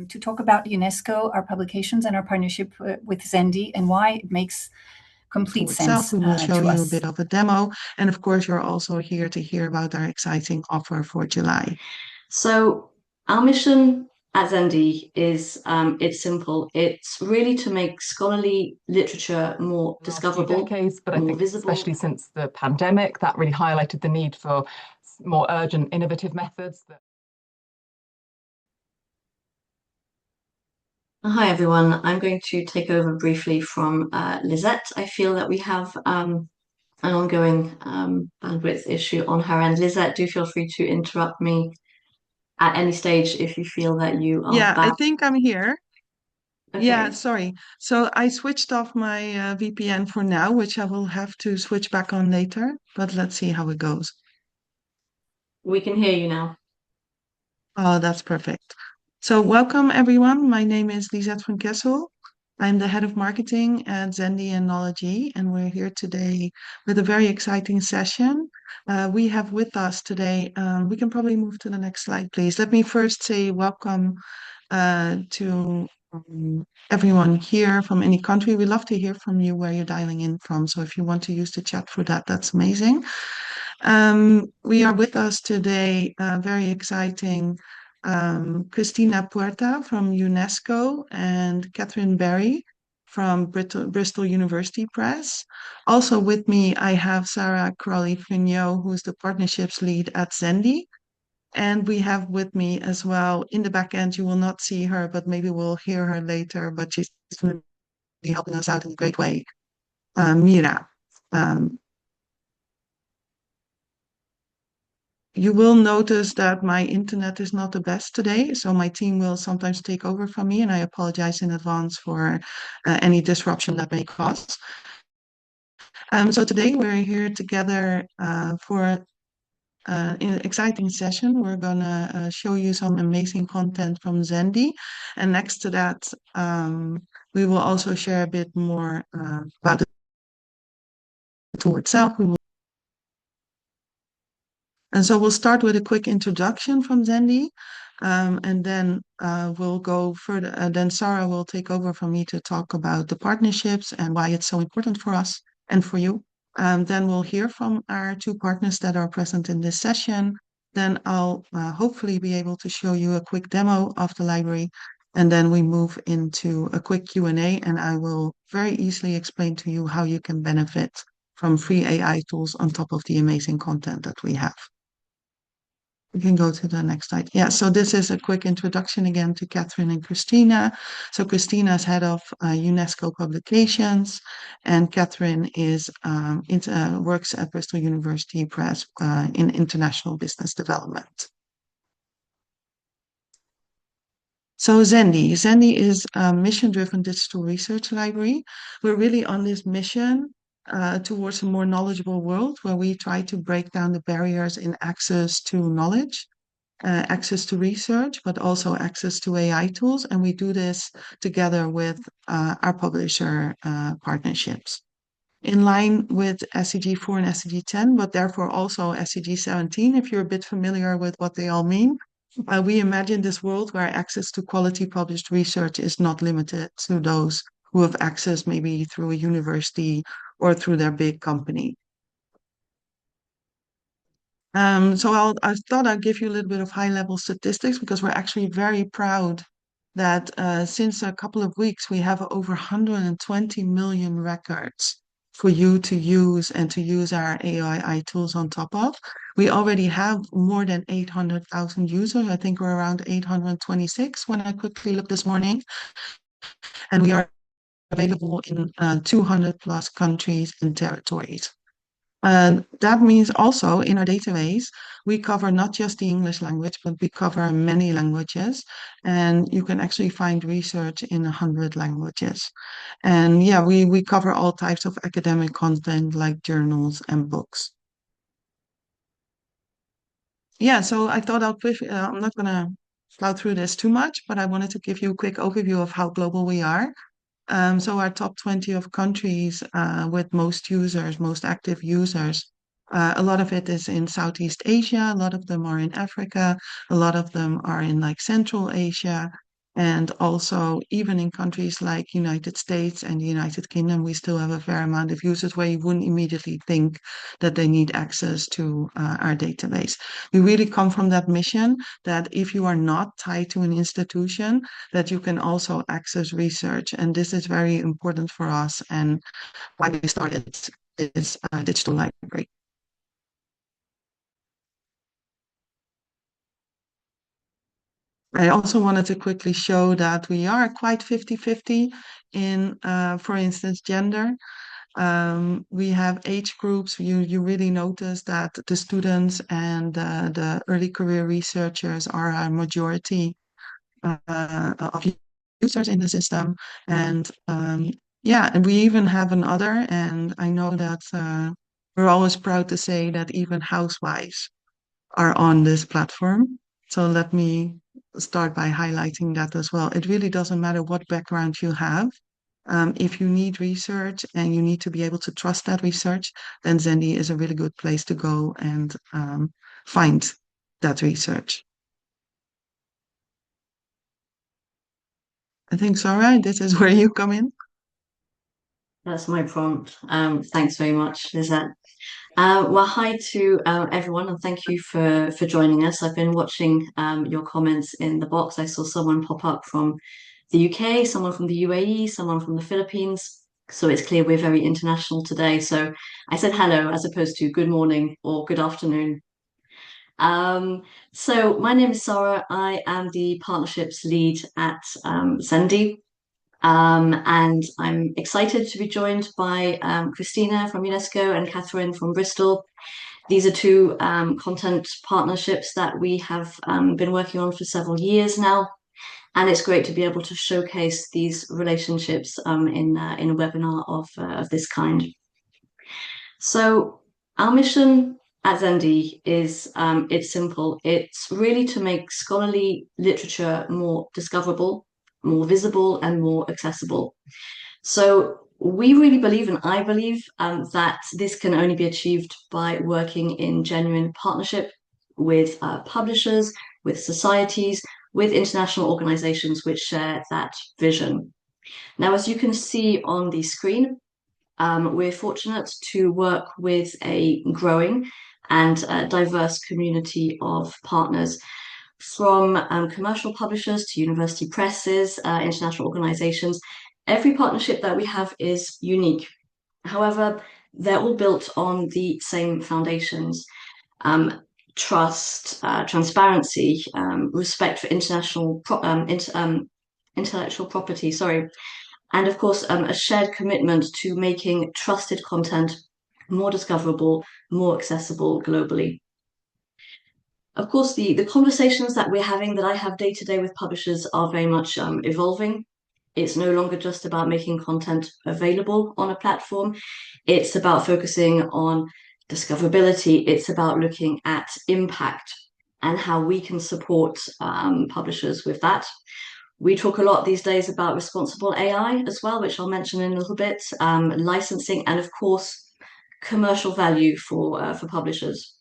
to talk about UNESCO, our publications, and our partnership with Zendy, and why it makes complete sense We will show to you us. a bit of a demo. And of course, you're also here to hear about our exciting offer for July. So our mission at Zendy is it's simple. It's really to make scholarly literature more discoverable, decades, but I more think visible. Especially since the pandemic, that really highlighted the need for more urgent, innovative methods. Hi everyone, I'm going to take over briefly from Lisette. I feel that we have an ongoing bandwidth issue on her end. Lisette, do feel free to interrupt me at any stage if you feel that you are Yeah, I back. think I'm here. Okay. Yeah, sorry. So I switched off my VPN for now, which I will have to switch back on later, but let's see how it goes. We can hear you now. Oh, that's perfect. So welcome everyone. My name is Lisette van Kessel. I'm the head of marketing at Zendy and Knowledge, and we're here today with a very exciting session. We have with us today, we can probably move to the next slide, please. Let me first say welcome to everyone here from any country. We love to hear from you where you're dialing in from. So if you want to use the chat for that, that's amazing. We are with us today, very exciting, Cristina Puerta from UNESCO and Catherine Berry from Bristol University Press. Also with me, I have Sara Crowley Vigneau, who is the partnerships lead at Zendy. And we have with me as well in the back end, you will not see her, but maybe we'll hear her later, but she's really helping us out in a great way. Mira. You will notice that my internet is not the best today, so my team will sometimes take over from me, and I apologize in advance for any disruption that may cause. So today we're here together for an exciting session. We're gonna show you some amazing content from Zendy, and next to that, we will also share a bit more about the tool itself. And so we'll start with a quick introduction from Zendy, and then we'll go further. Then Sara will take over from me to talk about the partnerships and why it's so important for us and for you. Then we'll hear from our two partners that are present in this session. Then I'll hopefully be able to show you a quick demo of the library, and then we move into a quick Q&A, and I will very easily explain to you how you can benefit from free AI tools on top of the amazing content that we have. We can go to the next slide. Yeah, so this is a quick introduction again to Catherine and Cristina. So Cristina is head of UNESCO publications, and Catherine is works at Bristol University Press in international business development. So Zendy is a mission-driven digital research library. We're really on this mission towards a more knowledgeable world where we try to break down the barriers in access to knowledge, access to research, but also access to AI tools. And we do this together with our publisher partnerships. In line with SDG 4 and SDG 10, but therefore also SDG 17, if you're a bit familiar with what they all mean. We imagine this world where access to quality published research is not limited to those who have access maybe through a university or through their big company. So I thought I'd give you a little bit of high-level statistics because we're actually very proud that since a couple of weeks we have over 120 million records for you to use and to use our AI tools on top of. We already have more than 800,000 users. I think we're around 826 when I quickly looked this morning. And we are available in 200 plus countries and territories. That means also in our database, we cover not just the English language, but we cover many languages. And you can actually find research in 100 languages. And yeah, we cover all types of academic content like journals and books. Yeah, so I thought I'm not going to plow through this too much, but I wanted to give you a quick overview of how global we are. So our top 20 of countries with most users, most active users, a lot of it is in Southeast Asia, a lot of them are in Africa, a lot of them are in like Central Asia, And also, even in countries like United States and the United Kingdom, we still have a fair amount of users where you wouldn't immediately think that they need access to our database. We really come from that mission that if you are not tied to an institution, that you can also access research. And this is very important for us and why we started this digital library. I also wanted to quickly show that we are quite 50-50 in, for instance, gender. We have age groups. You really notice that the students and the early career researchers are a majority of users in the system. And yeah, and we even have another, and I know that we're always proud to say that even housewives are on this platform. So let me start by highlighting that as well. It really doesn't matter what background you have. If you need research and you need to be able to trust that research, then Zendy is a really good place to go and find that research. I think, Sara, this is where you come in. That's my prompt. Thanks very much, Lisette. Well, hi to everyone, and thank you for joining us. I've been watching your comments in the box. I saw someone pop up from the UK, someone from the UAE, someone from the Philippines. So it's clear we're very international today. So I said hello as opposed to good morning or good afternoon. So my name is Sara. I am the partnerships lead at Zendy. And I'm excited to be joined by Cristina from UNESCO and Catherine from Bristol. These are two content partnerships that we have been working on for several years now. And it's great to be able to showcase these relationships in a webinar of this kind. So our mission at Zendy is it's simple. It's really to make scholarly literature more discoverable, more visible, and more accessible. So we really believe, and I believe, that this can only be achieved by working in genuine partnership with publishers, with societies, with international organizations which share that vision. Now, as you can see on the screen, we're fortunate to work with a growing and diverse community of partners, from commercial publishers to university presses, international organizations. Every partnership that we have is unique. However, they're all built on the same foundations: trust, transparency, respect for intellectual property, and of course, a shared commitment to making trusted content more discoverable, more accessible globally. Of course, the conversations that we're having, that I have day to day with publishers, are very much evolving. It's no longer just about making content available on a platform. It's about focusing on discoverability. It's about looking at impact and how we can support publishers with that. We talk a lot these days about responsible AI as well, which I'll mention in a little bit, licensing, and of course, commercial value for publishers.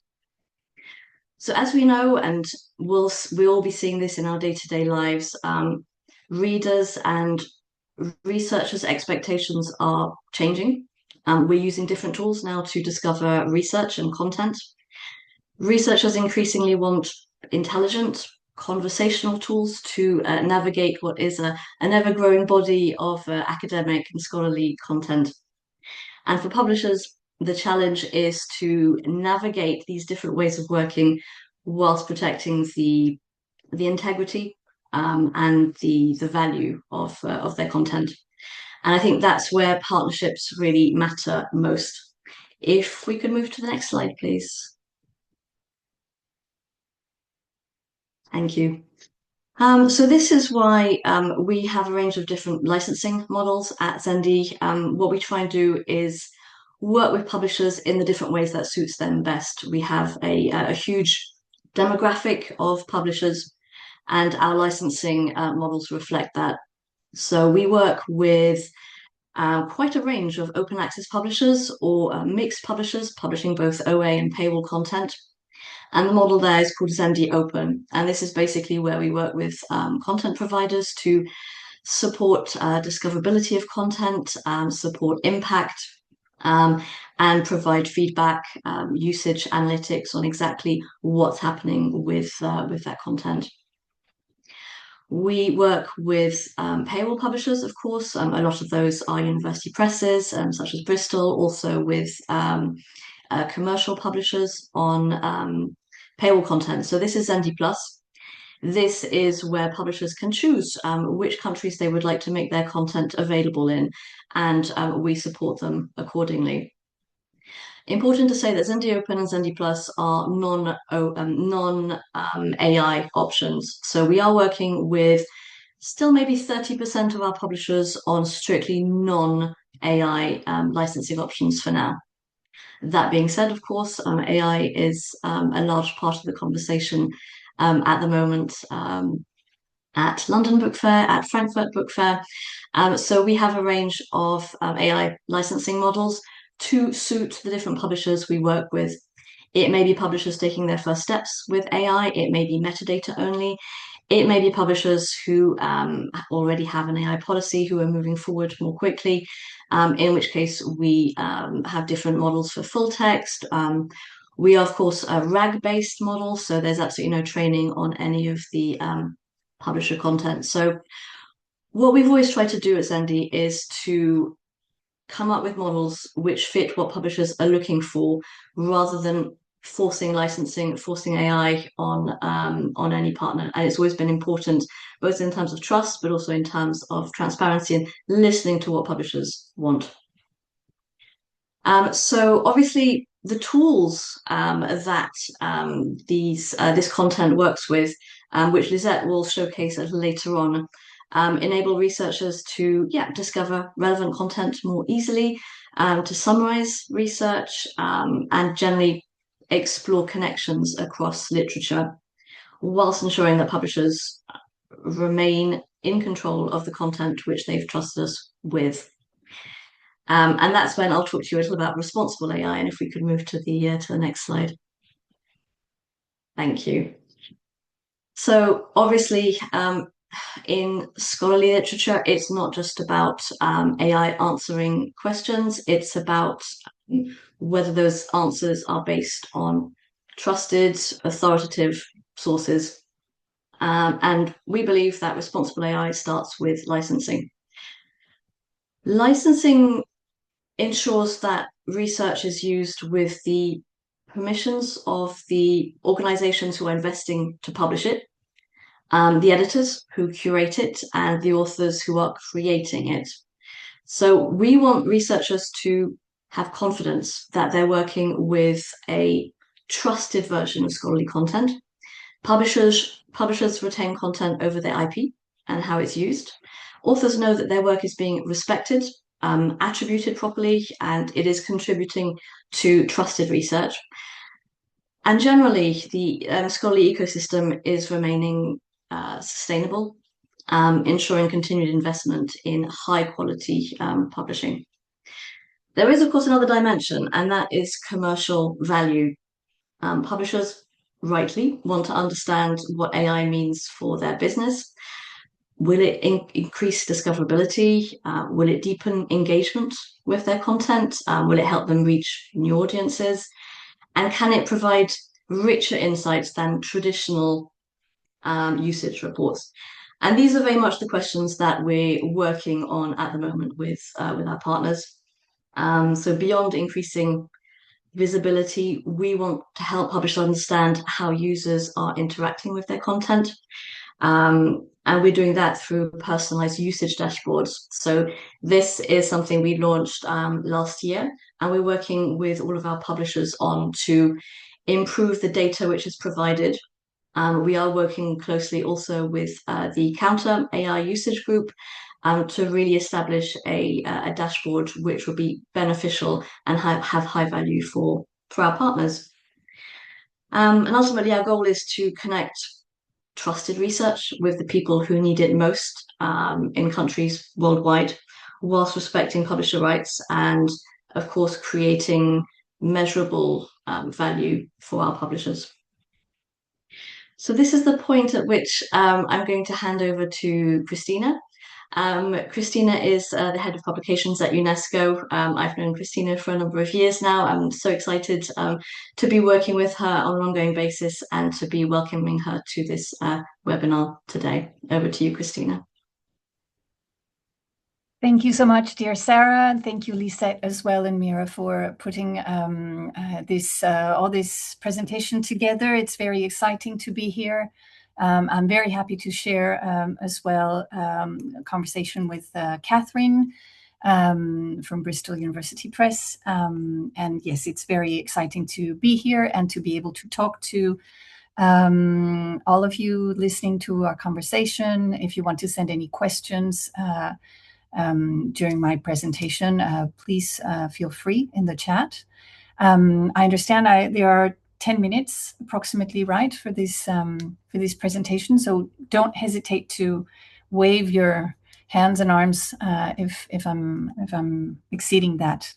So as we know, and we'll all be seeing this in our day-to-day lives, readers and researchers' expectations are changing. We're using different tools now to discover research and content. Researchers increasingly want intelligent, conversational tools to navigate what is an ever-growing body of academic and scholarly content. And for publishers, the challenge is to navigate these different ways of working whilst protecting the integrity and the value of their content. And I think that's where partnerships really matter most. If we could move to the next slide, please. Thank you. So this is why we have a range of different licensing models at Zendy. What we try and do is work with publishers in the different ways that suits them best. We have a huge demographic of publishers, and our licensing models reflect that. So we work with quite a range of open access publishers or mixed publishers publishing both OA and paywall content. And the model there is called Zendy Open. And this is basically where we work with content providers to support discoverability of content, support impact, and provide feedback, usage analytics on exactly what's happening with that content. We work with paywall publishers, of course. A lot of those are university presses, such as Bristol, also with commercial publishers on paywall content. So this is Zendy Plus. This is where publishers can choose which countries they would like to make their content available in, and we support them accordingly. Important to say that Zendy Open and Zendy Plus are non-AI options. So we are working with still maybe 30% of our publishers on strictly non-AI licensing options for now. That being said, of course, AI is a large part of the conversation at the moment at London Book Fair, at Frankfurt Book Fair. So we have a range of AI licensing models to suit the different publishers we work with. It may be publishers taking their first steps with AI. It may be metadata only. It may be publishers who already have an AI policy, who are moving forward more quickly, in which case we have different models for full text. We are, of course, a RAG-based model, so there's absolutely no training on any of the publisher content. So what we've always tried to do at Zendy is to come up with models which fit what publishers are looking for, rather than forcing licensing, forcing AI on any partner. And it's always been important, both in terms of trust, but also in terms of transparency and listening to what publishers want. So obviously the tools that this content works with, which Lisette will showcase a little later on, enable researchers to discover relevant content more easily, to summarize research, and generally explore connections across literature, whilst ensuring that publishers remain in control of the content which they've trusted us with. And that's when I'll talk to you a little about responsible AI, and if we could move to the next slide. Thank you. So obviously, in scholarly literature, it's not just about AI answering questions. It's about whether those answers are based on trusted, authoritative sources. And we believe that responsible AI starts with licensing. Licensing ensures that research is used with the permissions of the organizations who are investing to publish it, the editors who curate it, and the authors who are creating it. So we want researchers to have confidence that they're working with a trusted version of scholarly content. Publishers retain content over their IP and how it's used. Authors know that their work is being respected, attributed properly, and it is contributing to trusted research. And generally, the scholarly ecosystem is remaining sustainable, ensuring continued investment in high quality publishing. There is, of course, another dimension, and that is commercial value. Publishers rightly want to understand what AI means for their business. Will it increase discoverability? Will it deepen engagement with their content? Will it help them reach new audiences? And can it provide richer insights than traditional usage reports? And these are very much the questions that we're working on at the moment with our partners. So beyond increasing visibility, we want to help publishers understand how users are interacting with their content. And we're doing that through personalized usage dashboards. So this is something we launched last year, and we're working with all of our publishers on to improve the data which is provided. We are working closely also with the Counter AI usage group to really establish a dashboard which will be beneficial and have high value for our partners. And ultimately, our goal is to connect trusted research with the people who need it most in countries worldwide, whilst respecting publisher rights and, of course, creating measurable value for our publishers. So this is the point at which I'm going to hand over to Cristina. Cristina is the head of publications at UNESCO. I've known Cristina for a number of years now. I'm so excited to be working with her on an ongoing basis and to be welcoming her to this webinar today. Over to you, Cristina. Thank you so much, dear Sara, and thank you, Lisette, as well, and Mira, for putting all this presentation together. It's very exciting to be here. I'm very happy to share as well a conversation with Catherine from Bristol University Press. And yes, it's very exciting to be here and to be able to talk to all of you listening to our conversation. If you want to send any questions during my presentation, please feel free in the chat. I understand there are 10 minutes approximately, right, for this presentation. So don't hesitate to wave your hands and arms if I'm exceeding that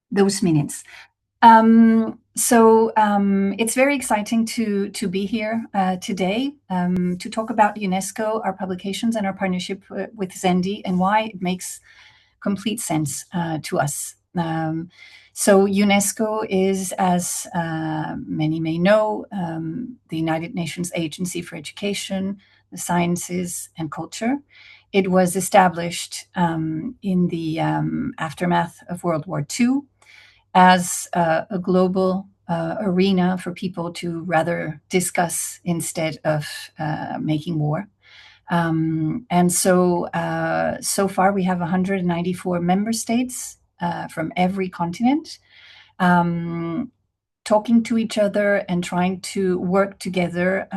those minutes. It's very exciting to be here today to talk about UNESCO, our publications, and our partnership with Zendy, and why it makes complete sense to us. So UNESCO is, as many may know, the United Nations Agency for Education, the Sciences, and Culture. It was established in the aftermath of World War II as a global arena for people to rather discuss instead of making war. So far we have 194 member states from every continent talking to each other and trying to work together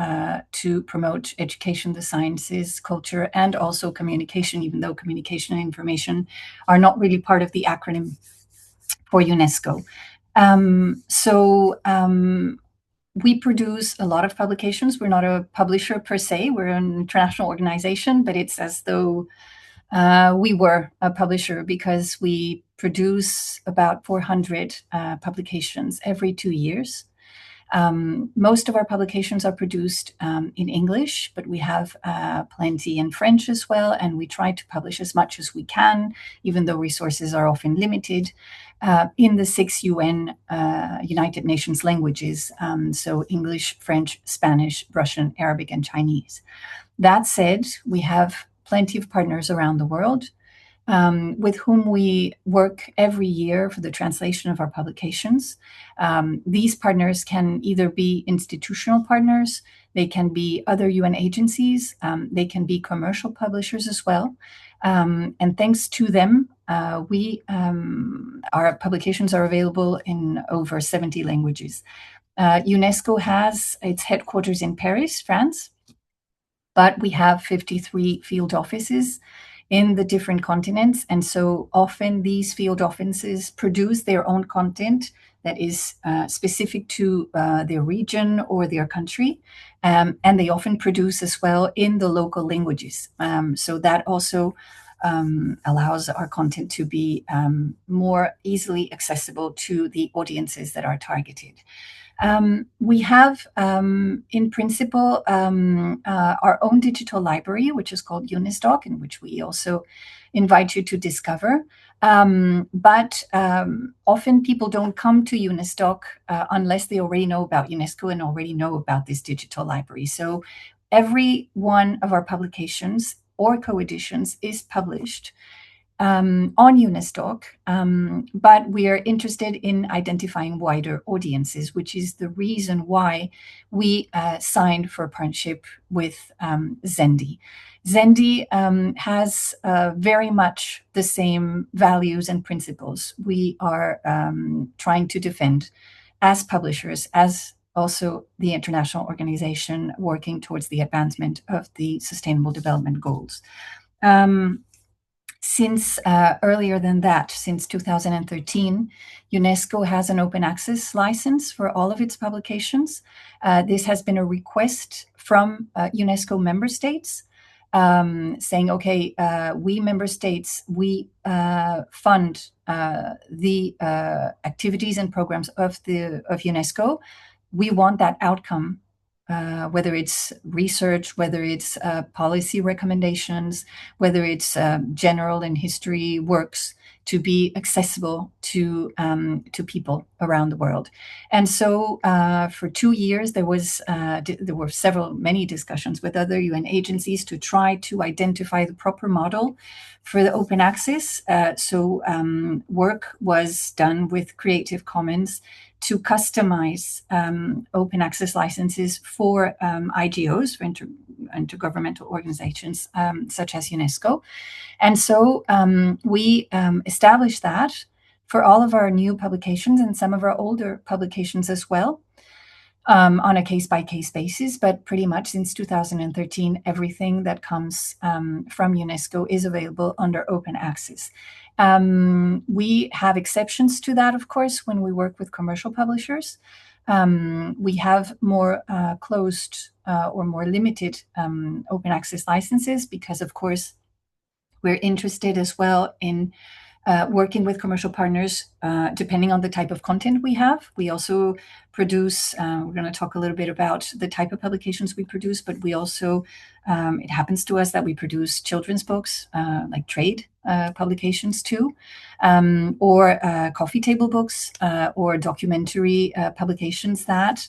to promote education, the sciences, culture, and also communication, even though communication and information are not really part of the acronym for UNESCO. We produce a lot of publications. We're not a publisher per se. We're an international organization, but it's as though we were a publisher because we produce about 400 publications every 2 years. Most of our publications are produced in English, but we have plenty in French as well, and we try to publish as much as we can, even though resources are often limited, in the 6 UN United Nations languages, so English, French, Spanish, Russian, Arabic, and Chinese. That said, we have plenty of partners around the world with whom we work every year for the translation of our publications. These partners can either be institutional partners, they can be other UN agencies, they can be commercial publishers as well. And thanks to them, our publications are available in over 70 languages. UNESCO has its headquarters in Paris, France, but we have 53 field offices in the different continents. And so often these field offices produce their own content that is specific to their region or their country. And they often produce as well in the local languages. So that also allows our content to be more easily accessible to the audiences that are targeted. We have, in principle, our own digital library, which is called Unisdoc, in which we also invite you to discover. But often people don't come to Unisdoc unless they already know about UNESCO and already know about this digital library. So every one of our publications or co-editions is published on Unisdoc, but we are interested in identifying wider audiences, which is the reason why we signed for a partnership with Zendy. Zendy has very much the same values and principles we are trying to defend as publishers, as also the international organization working towards the advancement of the Sustainable Development Goals. Since earlier than that, since 2013, UNESCO has an open access license for all of its publications. This has been a request from UNESCO member states saying, okay, we member states, we fund the activities and programs of UNESCO. We want that outcome whether it's research, whether it's policy recommendations, whether it's general and history works, to be accessible to people around the world. And so for 2 years, there were many discussions with other UN agencies to try to identify the proper model for the open access. So work was done with Creative Commons to customize open access licenses for IGOs, for intergovernmental organizations such as UNESCO. And so we established that for all of our new publications and some of our older publications as well, on a case-by-case basis. But pretty much since 2013, everything that comes from UNESCO is available under open access. We have exceptions to that, of course, when we work with commercial publishers. We have more closed or more limited open access licenses because, of course, we're interested as well in working with commercial partners, depending on the type of content we have. We also produce, we're going to talk a little bit about the type of publications we produce, but we also, it happens to us that we produce children's books, like trade publications too, or coffee table books, or documentary publications that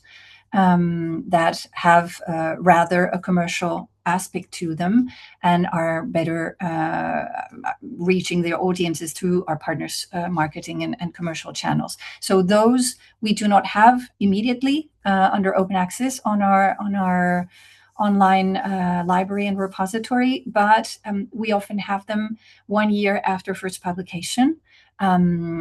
have rather a commercial aspect to them and are better reaching their audiences through our partners' marketing and commercial channels. So those we do not have immediately under open access on our online library and repository, but we often have them 1 year after first publication,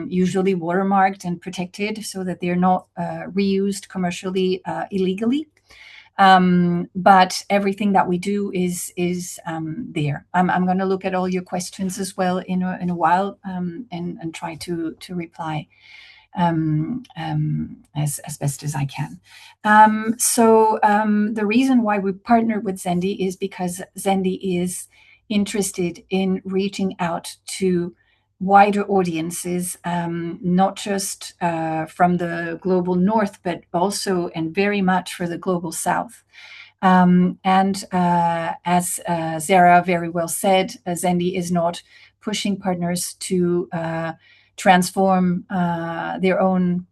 usually watermarked and protected so that they're not reused commercially illegally. But everything that we do is there. I'm going to look at all your questions as well in a while and try to reply as best as I can. So the reason why we partnered with Zendy is because Zendy is interested in reaching out to wider audiences, not just from the global north, but also and very much for the global south. And as Sara very well said, Zendy is not pushing partners to transform their own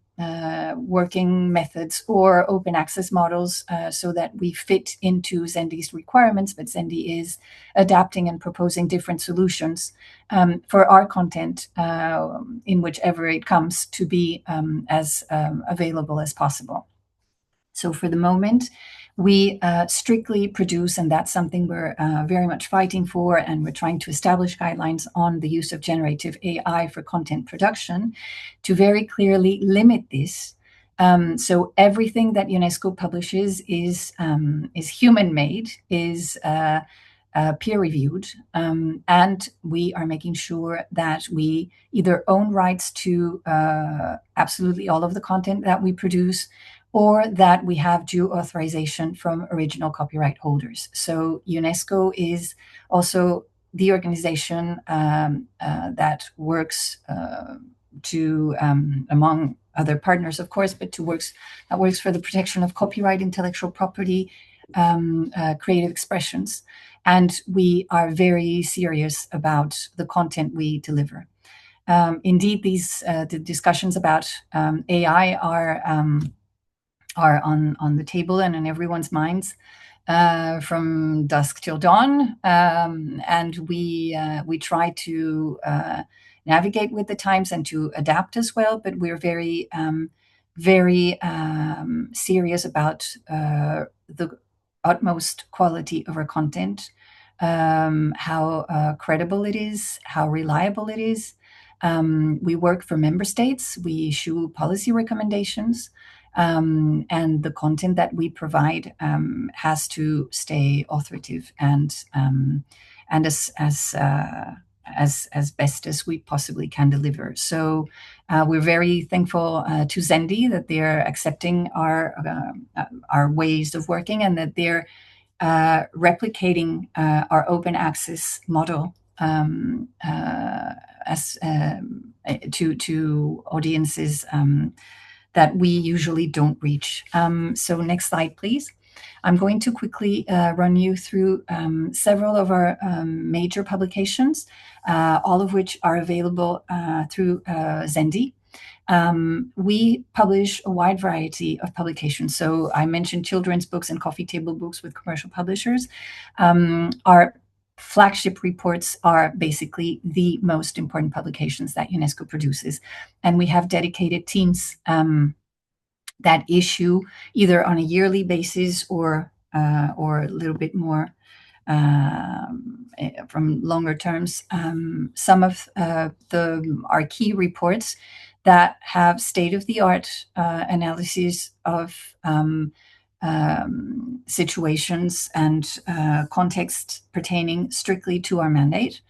working methods or open access models so that we fit into Zendy's requirements, but Zendy is adapting and proposing different solutions for our content in whichever it comes to be as available as possible. So for the moment, we strictly produce, and that's something we're very much fighting for, and we're trying to establish guidelines on the use of generative AI for content production to very clearly limit this. So everything that UNESCO publishes is human-made, is peer-reviewed, and we are making sure that we either own rights to absolutely all of the content that we produce, or that we have due authorization from original copyright holders. So UNESCO is also the organization that works to, among other partners, of course, but that works for the protection of copyright, intellectual property, creative expressions. And we are very serious about the content we deliver. Indeed, the discussions about AI are on the table and in everyone's minds from dusk till dawn, and we try to navigate with the times and to adapt as well. But we're very serious about the utmost quality of our content, how credible it is, how reliable it is. We work for member states. We issue policy recommendations. And the content that we provide has to stay authoritative and as best as we possibly can deliver. So we're very thankful to Zendy that they're accepting our ways of working and that they're replicating our open access model as to audiences that we usually don't reach. So next slide, please. I'm going to quickly run you through several of our major publications, all of which are available through Zendy. We publish a wide variety of publications. So I mentioned children's books and coffee table books with commercial publishers. Our flagship reports are basically the most important publications that UNESCO produces. And we have dedicated teams that issue either on a yearly basis or a little bit more from longer terms. Some of our key reports that have state-of-the-art analysis of situations and context pertaining strictly to our mandate.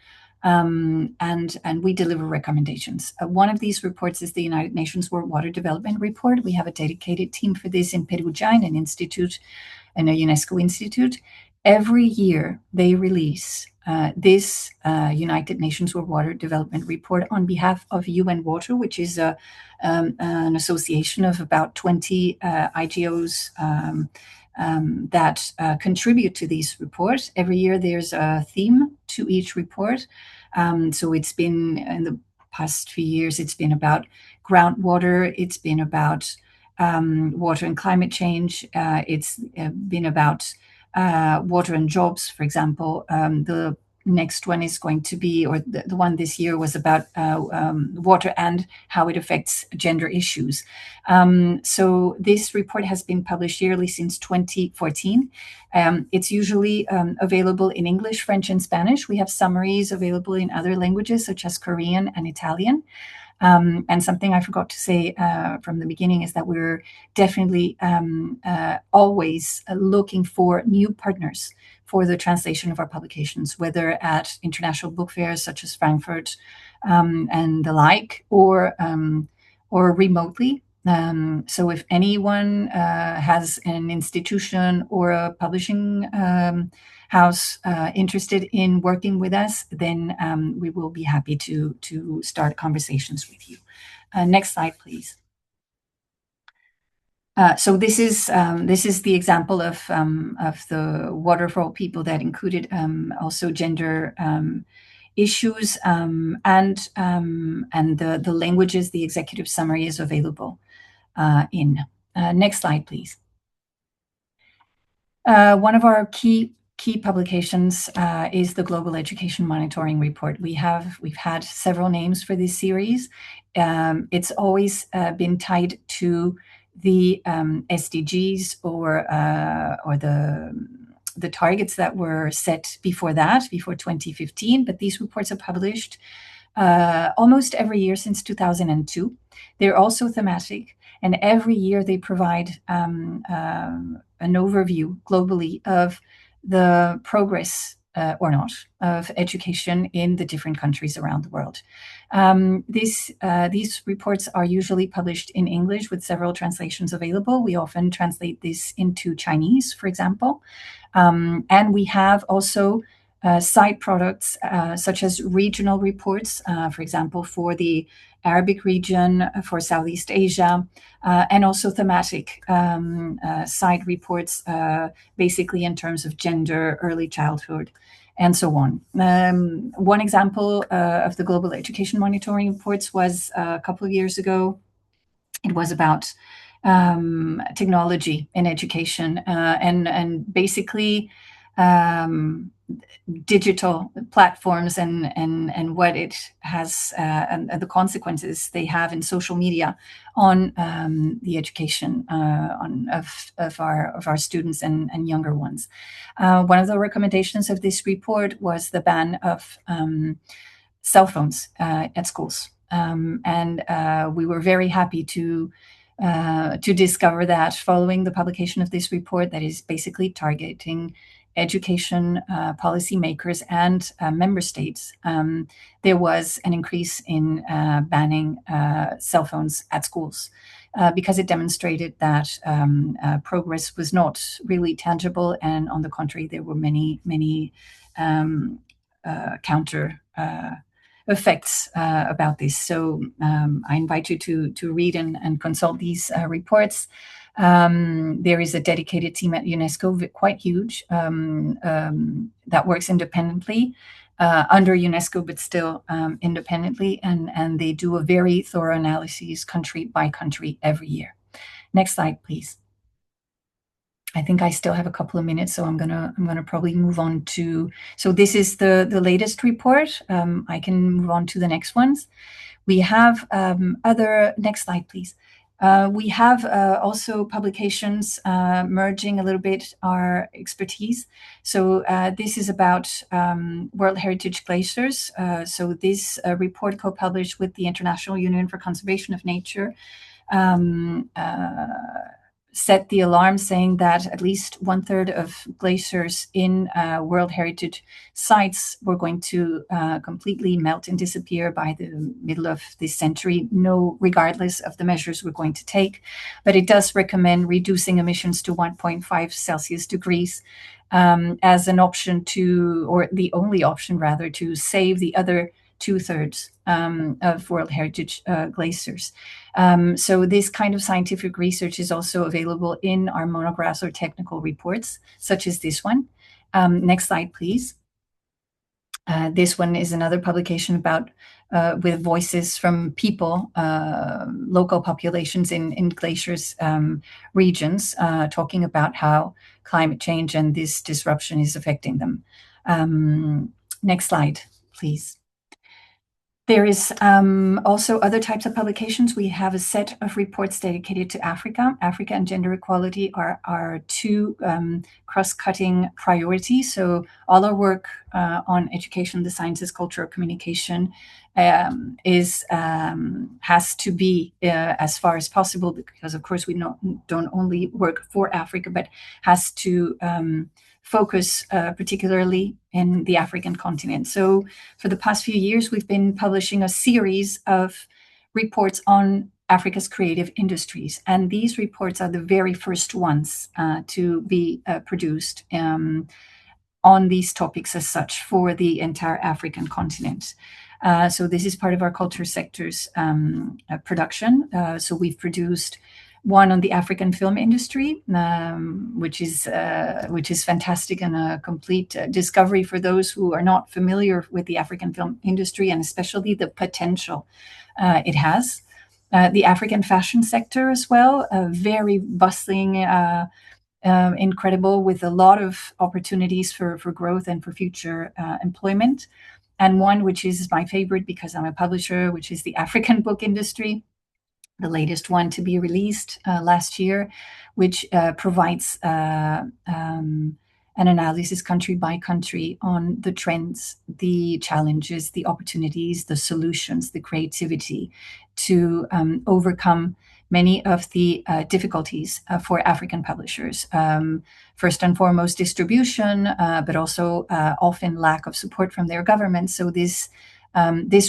And we deliver recommendations. One of these reports is the United Nations World Water Development Report. We have a dedicated team for this in Perugia, in an institute, in a UNESCO institute. Every year they release this United Nations World Water Development Report on behalf of UN Water, which is an association of about 20 IGOs that contribute to these reports. Every year there's a theme to each report. So it's been, in the past few years, it's been about groundwater, it's been about water and climate change, it's been about water and jobs, for example. The next one is going to be, or the one this year was about water and how it affects gender issues. So this report has been published yearly since 2014. It's usually available in English, French, and Spanish. We have summaries available in other languages such as Korean and Italian. And something I forgot to say from the beginning is that we're definitely always looking for new partners for the translation of our publications, whether at international book fairs such as Frankfurt and the like, or remotely. So if anyone has an institution or a publishing house interested in working with us, then we will be happy to start conversations with you. Next slide, please. So this is the example of the Water for All People that included also gender issues and the languages the executive summary is available in. Next slide, please. One of our key publications is the Global Education Monitoring Report. We've had several names for this series. It's always been tied to the SDGs or the targets that were set before 2015. But these reports are published almost every year since 2002. They're also thematic, and every year they provide an overview globally of the progress or not of education in the different countries around the world. These reports are usually published in English with several translations available. We often translate this into Chinese, for example. And we have also side products such as regional reports, for example, for the Arabic region, for Southeast Asia, and also thematic side reports, basically in terms of gender, early childhood, and so on. One example of the Global Education Monitoring Reports was a couple of years ago. It was about technology in education and basically digital platforms and what it has and the consequences they have in social media on the education of our students and younger ones. One of the recommendations of this report was the ban of cell phones at schools, and we were very happy to discover that following the publication of this report that is basically targeting education policymakers and member states, there was an increase in banning cell phones at schools because it demonstrated that progress was not really tangible, and on the contrary, there were many counter effects about this. So I invite you to read and consult these reports. There is a dedicated team at UNESCO, quite huge, that works independently under UNESCO, but still independently, and they do a very thorough analysis country by country every year. Next slide, please. I think I still have a couple of minutes, so I'm gonna probably move on to. So this is the latest report. I can move on to the next ones. We have other. Next slide, please. We have also publications merging a little bit our expertise. So this is about World Heritage glaciers. So this report co-published with the International Union for Conservation of Nature set the alarm, saying that at least 1/3 of glaciers in World Heritage sites were going to completely melt and disappear by the middle of this century, regardless of the measures we're going to take. But it does recommend reducing emissions to 1.5 Celsius degrees as an option to, or the only option rather, to save the other 2/3 of World Heritage glaciers. So this kind of scientific research is also available in our monographs or technical reports, such as this one. Next slide, please. This one is another publication about with voices from people, local populations in glaciers regions, talking about how climate change and this disruption is affecting them. Next slide, please. There is also other types of publications. We have a set of reports dedicated to Africa. Africa and gender equality are two cross-cutting priorities. So all our work on education, the sciences, culture, communication has to be as far as possible, because of course we don't only work for Africa, but has to focus particularly in the African continent. So for the past few years, we've been publishing a series of reports on Africa's creative industries. And these reports are the very first ones to be produced on these topics as such for the entire African continent. So this is part of our culture sector's production. So we've produced one on the African film industry, which is fantastic and a complete discovery for those who are not familiar with the African film industry, and especially the potential it has. The African fashion sector as well, very bustling, incredible, with a lot of opportunities for growth and for future employment. And one which is my favorite because I'm a publisher, which is the African book industry, the latest one to be released last year, which provides an analysis country by country on the trends, the challenges, the opportunities, the solutions, the creativity to overcome many of the difficulties for African publishers. First and foremost, distribution, but also often lack of support from their government. So this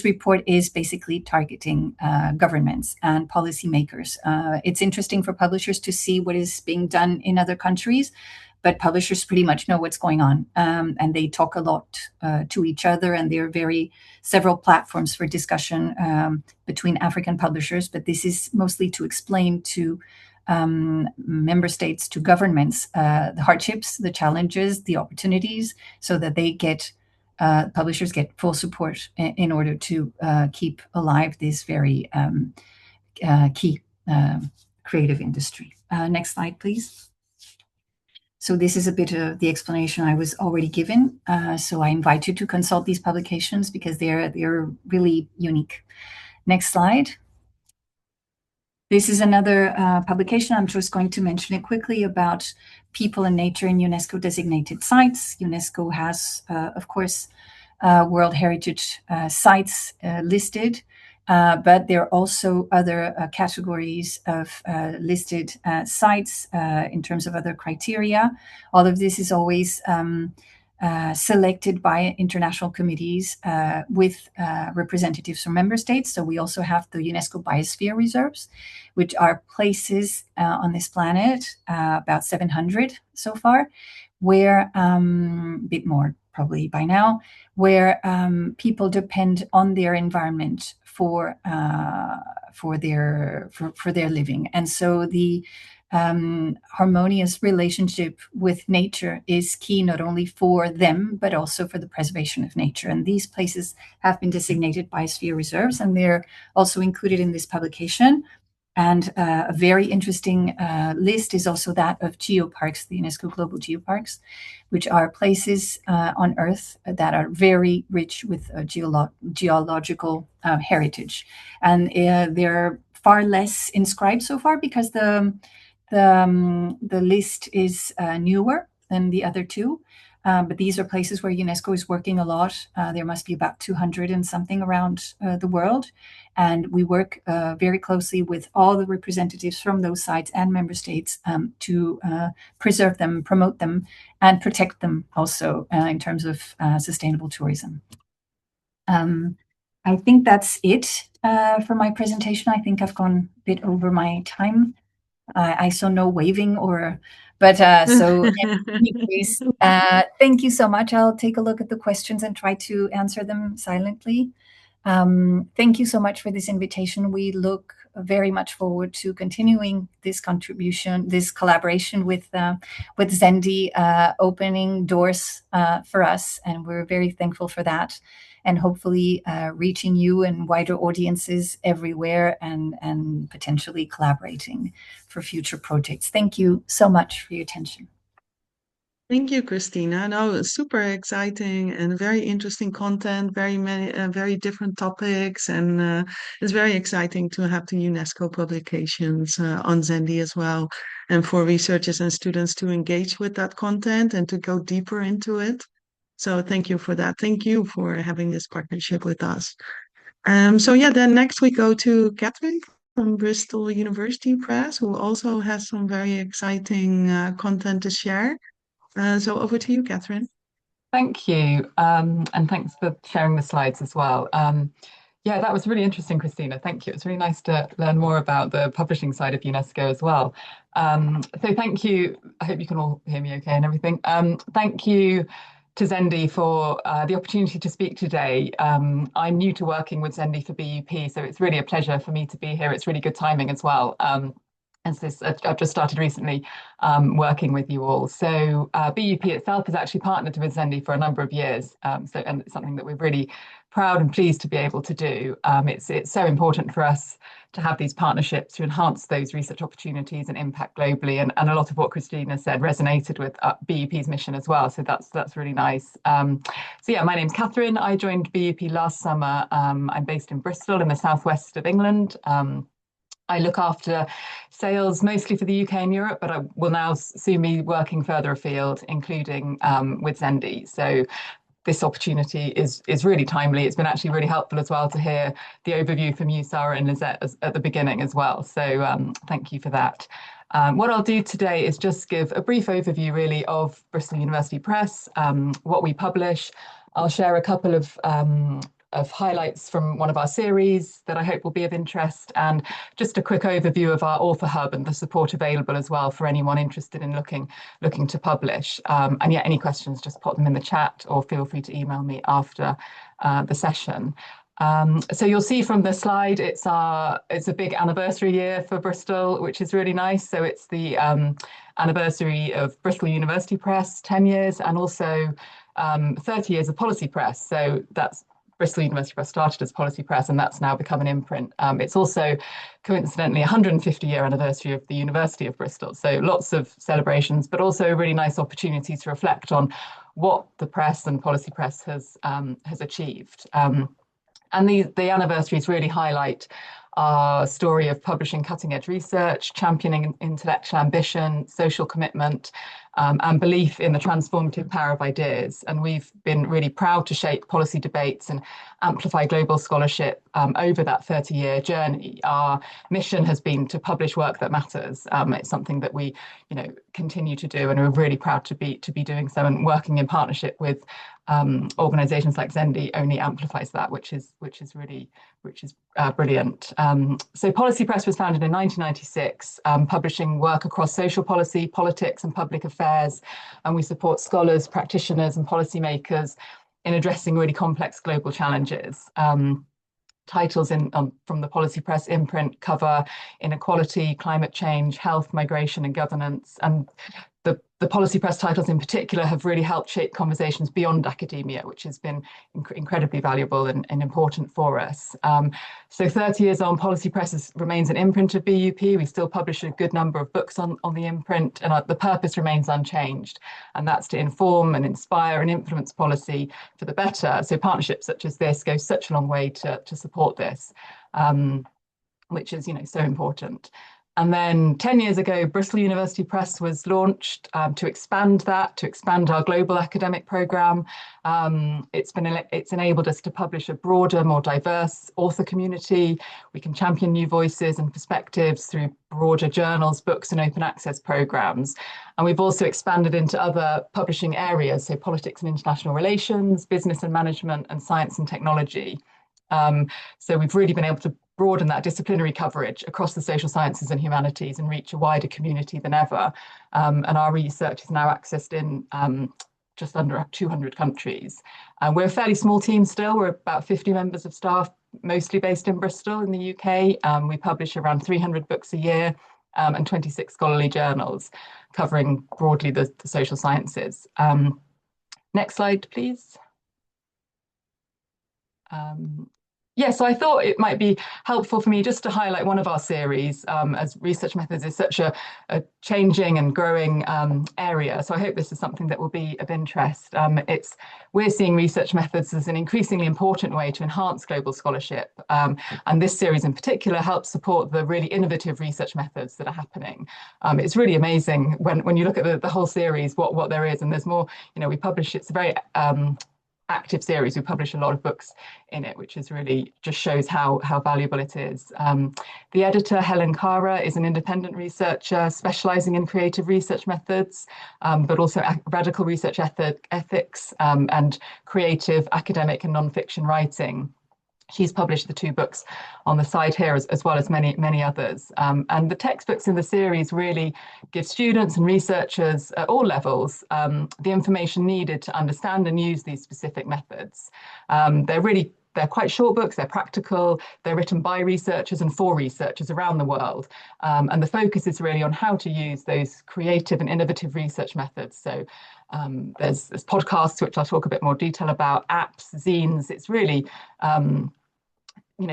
report is basically targeting governments and policymakers. It's interesting for publishers to see what is being done in other countries, but publishers pretty much know what's going on, and they talk a lot to each other, and there are several platforms for discussion between African publishers, but this is mostly to explain to member states, to governments, the hardships, the challenges, the opportunities, so that they publishers get full support in order to keep alive this very key creative industry. Next slide, please. So this is a bit of the explanation I was already given. So I invite you to consult these publications because they're really unique. Next slide. This is another publication. I'm just going to mention it quickly, about people and nature in UNESCO designated sites. UNESCO has, of course, World Heritage sites listed, but there are also other categories of listed sites in terms of other criteria. All of this is always selected by international committees with representatives from member states. So we also have the UNESCO Biosphere Reserves, which are places on this planet, about 700 so far, where a bit more probably by now, where people depend on their environment for their living. And so the harmonious relationship with nature is key not only for them, but also for the preservation of nature. And these places have been designated biosphere reserves, and they're also included in this publication. And a very interesting list is also that of geoparks, the UNESCO Global Geoparks, which are places on Earth that are very rich with geological heritage. And they're far less inscribed so far because the list is newer than the other two. But these are places where UNESCO is working a lot. There must be about 200 and something around the world. And we work very closely with all the representatives from those sites and member states to preserve them, promote them, and protect them also in terms of sustainable tourism. I think that's it for my presentation. I think I've gone a bit over my time. I saw no waving so in any case, thank you so much. I'll take a look at the questions and try to answer them silently. Thank you so much for this invitation. We look very much forward to continuing this collaboration with Zendy, opening doors for us, and we're very thankful for that. And hopefully reaching you and wider audiences everywhere and potentially collaborating for future projects. Thank you so much for your attention. Thank you, Cristina. No, super exciting and very interesting content, very many, very different topics, and it's very exciting to have the UNESCO publications on Zendy as well, and for researchers and students to engage with that content and to go deeper into it. So thank you for that. Thank you for having this partnership with us. Then next we go to Catherine from Bristol University Press, who also has some very exciting content to share. So over to you, Catherine. Thank you. And thanks for sharing the slides as well. Yeah, that was really interesting, Cristina. Thank you. It's really nice to learn more about the publishing side of UNESCO as well. So thank you. I hope you can all hear me okay and everything. Thank you to Zendy for the opportunity to speak today. I'm new to working with Zendy for BUP, so it's really a pleasure for me to be here. It's really good timing as well. I've just started recently working with you all. So BUP itself has actually partnered with Zendy for a number of years. And it's something that we're really proud and pleased to be able to do. It's so important for us to have these partnerships to enhance those research opportunities and impact globally. And a lot of what Cristina said resonated with BUP's mission as well. So that's really nice. My name's Catherine. I joined BUP last summer. I'm based in Bristol in the southwest of England. I look after sales mostly for the UK and Europe, but I will now soon be working further afield, including with Zendy. So this opportunity is really timely. It's been actually really helpful as well to hear the overview from you, Sara and Lisette, at the beginning as well. So thank you for that. What I'll do today is just give a brief overview really of Bristol University Press, what we publish. I'll share a couple of highlights from one of our series that I hope will be of interest, and just a quick overview of our author hub and the support available as well for anyone interested in looking to publish. Any questions, just pop them in the chat or feel free to email me after the session. So you'll see from the slide, it's a big anniversary year for Bristol, which is really nice. So it's the anniversary of Bristol University Press, 10 years, and also 30 years of Policy Press. So that's Bristol University Press started as Policy Press, and that's now become an imprint. It's also, coincidentally, 150-year anniversary of the University of Bristol. So lots of celebrations, but also a really nice opportunity to reflect on what the press and Policy Press has achieved. And the anniversaries really highlight our story of publishing cutting-edge research, championing intellectual ambition, social commitment, and belief in the transformative power of ideas. And we've been really proud to shape policy debates and amplify global scholarship over that 30-year journey. Our mission has been to publish work that matters. It's something that we, continue to do, and we're really proud to be doing so. And working in partnership with organisations like Zendy only amplifies that, which is brilliant. So Policy Press was founded in 1996, publishing work across social policy, politics, and public affairs, and we support scholars, practitioners, and policymakers in addressing really complex global challenges. titles from the Policy Press imprint cover inequality, climate change, health, migration, and governance. And the Policy Press titles in particular have really helped shape conversations beyond academia, which has been incredibly valuable and important for us. So 30 years on, Policy Press remains an imprint of BUP. We still publish a good number of books on the imprint, and the purpose remains unchanged, and that's to inform and inspire and influence policy for the better. So partnerships such as this go such a long way to support this, which is, so important. And then 10 years ago, Bristol University Press was launched to expand our global academic programme. It's enabled us to publish a broader, more diverse author community. We can champion new voices and perspectives through broader journals, books, and open access programmes. And we've also expanded into other publishing areas, so politics and international relations, business and management, and science and technology. So we've really been able to broaden that disciplinary coverage across the social sciences and humanities and reach a wider community than ever. And our research is now accessed in just under 200 countries. We're a fairly small team still. We're about 50 members of staff, mostly based in Bristol in the UK. We publish around 300 books a year and 26 scholarly journals covering broadly the social sciences. Next slide, please. So I thought it might be helpful for me just to highlight one of our series, as research methods is such a changing and growing area. So I hope this is something that will be of interest. We're seeing research methods as an increasingly important way to enhance global scholarship. And this series in particular helps support the really innovative research methods that are happening. It's really amazing when you look at the whole series, what there is, and there's more. We publish, it's a very active series. We publish a lot of books in it, which is really just shows how valuable it is. The editor, Helen Cara, is an independent researcher specializing in creative research methods, but also radical research ethics and creative academic and non-fiction writing. She's published the 2 books on the side here, as well as many others. And the textbooks in the series really give students and researchers at all levels the information needed to understand and use these specific methods. They're quite short books, they're practical, they're written by researchers and for researchers around the world. And the focus is really on how to use those creative and innovative research methods. So there's podcasts, which I'll talk a bit more detail about, apps, zines. It's really,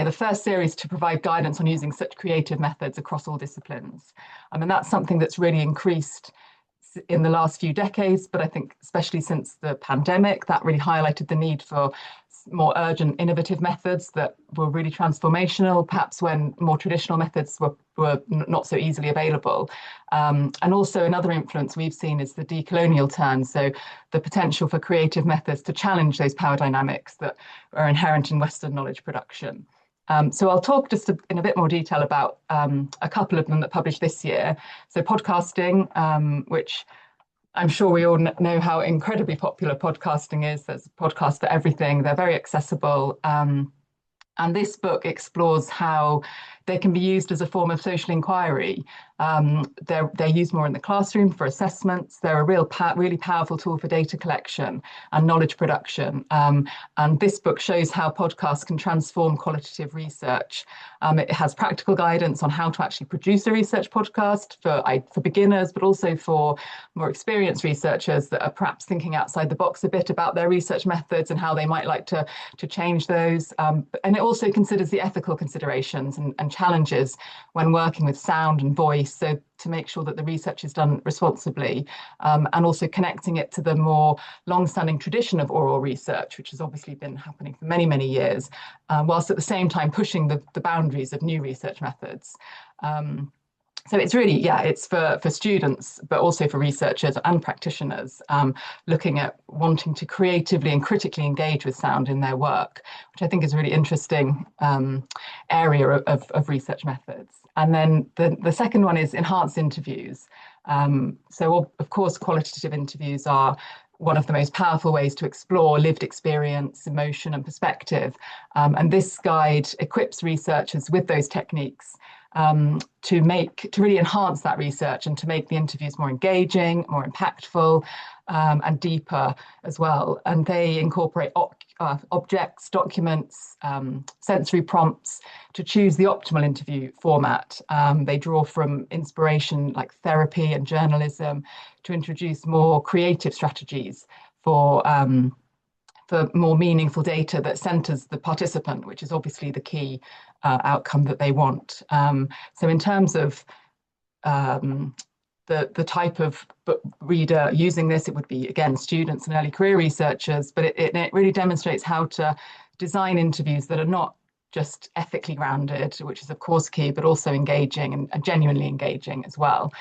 the first series to provide guidance on using such creative methods across all disciplines. And that's something that's really increased in the last few decades, but I think especially since the pandemic, that really highlighted the need for more urgent, innovative methods that were really transformational, perhaps when more traditional methods were not so easily available. And also another influence we've seen is the decolonial turn, so the potential for creative methods to challenge those power dynamics that are inherent in Western knowledge production. So I'll talk just in a bit more detail about a couple of them that published this year. So podcasting, which I'm sure we all know how incredibly popular podcasting is. There's a podcast for everything. They're very accessible. And this book explores how they can be used as a form of social inquiry. They're used more in the classroom for assessments. They're a really powerful tool for data collection and knowledge production. And this book shows how podcasts can transform qualitative research. It has practical guidance on how to actually produce a research podcast for beginners, but also for more experienced researchers that are perhaps thinking outside the box a bit about their research methods and how they might like to change those. And it also considers the ethical considerations and challenges when working with sound and voice, so to make sure that the research is done responsibly, and also connecting it to the more long-standing tradition of oral research, which has obviously been happening for many, many years, whilst at the same time pushing the boundaries of new research methods. So it's really, it's for students, but also for researchers and practitioners looking at wanting to creatively and critically engage with sound in their work, which I think is a really interesting area of research methods. And then the second one is enhanced interviews. So of course, qualitative interviews are one of the most powerful ways to explore lived experience, emotion, and perspective. And this guide equips researchers with those techniques to really enhance that research and to make the interviews more engaging, more impactful, and deeper as well. And they incorporate objects, documents, sensory prompts to choose the optimal interview format. They draw from inspiration like therapy and journalism to introduce more creative strategies for more meaningful data that centers the participant, which is obviously the key outcome that they want. So in terms of the type of reader using this, it would be, again, students and early career researchers, but it really demonstrates how to design interviews that are not just ethically grounded, which is of course key, but also engaging and genuinely engaging as well,